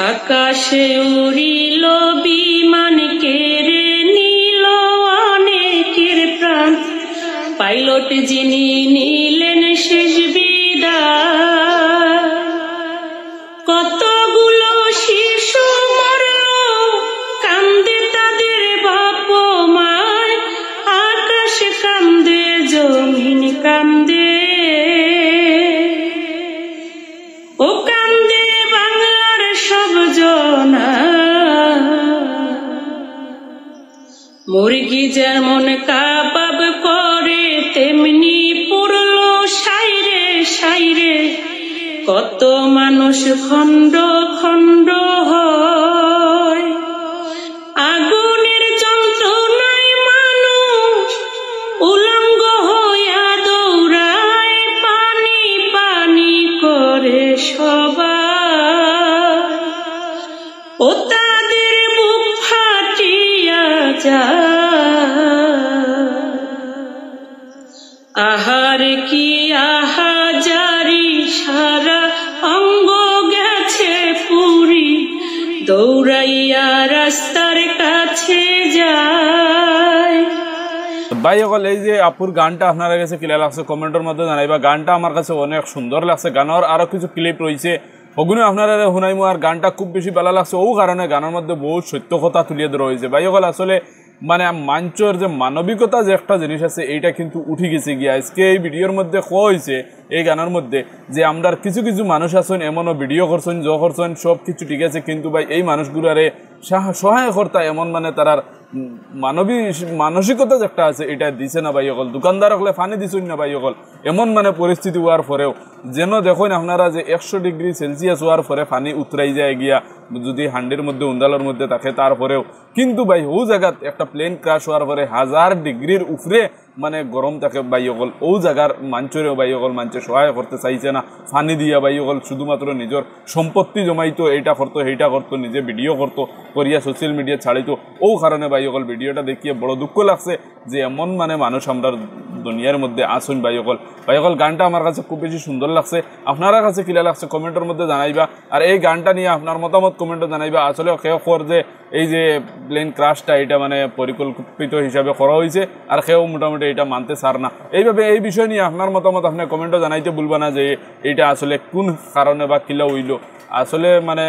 আকাশে উড়িল বিমান কেড়ে নিল অনেকের প্রাণ, পাইলট যিনি নিলেন শেষ বিদায়। কতগুলো শিশু মরল, কান্দে তাদের বাপ মায়, আকাশ কান্দে জমিন কান্দে, ও কান্দে বাংলার সব জনা। মুরগি যেমন কাবাব করে তেমনি পুরল সাইরে সাইরে, কত মানুষ খণ্ড খণ্ড হয়। আগুনের যন্ত্রণায় মানুষ উলঙ্গ হইয়া দৌড়ায়, পানি পানি করে সবাই, ও তাদের বুক ফাটিয়া যায়। আহার কি আহাজারি, সারা অঙ্গ গেছে পুরি, দৌড়াইয়া রাস্তার কাছে যায়। ভাই সকল, এই যে আপুর গানটা আপনার কাছে কিলা লাগছে কমেন্টের মধ্যে জানাইবা। গানটা আমার কাছে অনেক সুন্দর লাগছে, গানের আরো কিছু ক্লিপ রয়েছে ওগুলো আপনারা শুনাইমু। আর গানটা খুব বেশি ভালো লাগছে, ও কারণে গানের মধ্যে বহুত সত্য কথা তুলিয়ে ধরা হয়েছে। ভাই সকল, আসলে মানে মঞ্চের যে মানবিকতা যে একটা জিনিস আছে, এইটা কিন্তু উঠে গেছে গিয়া। আজকে এই ভিডিওর মধ্যে কোয়া হয়েছে এই গানের মধ্যে যে আমরা কিছু কিছু মানুষ আছেন এমনও ভিডিও করছেন, জ করছেন, সব কিছু ঠিক আছে, কিন্তু ভাই এই মানুষগুলারে সহায় কর্তা এমন মানে তারার মানসিকতা যেটা আছে এটা দিছে না ভাই সকল। দোকানদার হলে ফানি দিছেন না ভাই সকল। এমন মানে পরিস্থিতি হওয়ার পরেও যেন দেখেন আপনারা যে 100 ডিগ্রি সেলসিয়াস হওয়ার পরে ফানি উতরাই যায় গিয়া, যদি হান্ডির মধ্যে উন্দালের মধ্যে থাকে তারপরেও কিন্তু ভাই ও জায়গাত একটা প্লেন ক্রাশ হওয়ার পরে 1000 ডিগ্রির উপরে মানে গরম থাকে ভাই সকল। ও জায়গার মাঞ্চরেও ভাই সকল মাঞ্চে সহায় করতে চাইছে না, ফানি দিয়া ভাই সকল শুধুমাত্র নিজের সম্পত্তি জমাইতো, এইটা করতো সেইটা করতো, নিজে ভিডিও করতো করিয়া সোশ্যাল মিডিয়া ছাড়িতো। ও কারণে ভাই সকল ভিডিওটা দেখিয়ে বড় দুঃখ লাগছে যে এমন মানে মানুষ আমরা দুনিয়ার মধ্যে আসুন ভাই সকল। ভাই সকল, গানটা আমার কাছে খুব বেশি সুন্দর লাগছে, আপনারা কাছে কিলা লাগছে কমেন্টের মধ্যে জানাইবা। আর এই গানটা নিয়ে আপনার মতামত কমেন্টে জানাইবা। আসলে কেউ কর যে এই যে প্লেন ক্রাশটা এটা মানে পরিকল্পিত হিসাবে করা হয়েছে, আর কেউ মোটামুটি এটা মানতে চার না। এইভাবে এই বিষয় নিয়ে আপনার মতামত আপনি কমেন্টে জানাইতে ভুলবা না যে এইটা আসলে কোন কারণে বা কিলা হইল। আসলে মানে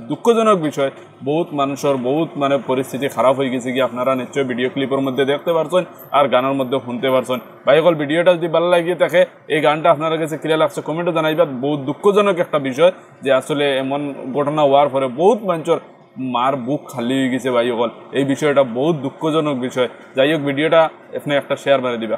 দুঃখজনক বিষয়, বহুত মানুষের বহুত মানে পরিস্থিতি খারাপ হয়ে গেছে কি আপনারা নিশ্চয়ই ভিডিও ক্লিপের মধ্যে দেখতে পারছেন আর গানের মধ্যে শুনতে পারছেন। ভাই সকল, ভিডিওটা যদি ভালো লাগিয়ে থাকে এই গানটা আপনার কাছে ক্লিয়ার লাগছে কমেন্টে জানাইবা। বহুত দুঃখজনক একটা বিষয় যে আসলে এমন ঘটনা হওয়ার পরে বহুত মানুষের মার বুক খালি হয়ে গেছে ভাই সকল। এই বিষয়টা বহুত দুঃখজনক বিষয়। যাই হোক, ভিডিওটা এখানে একটা শেয়ার মেরে দিবা।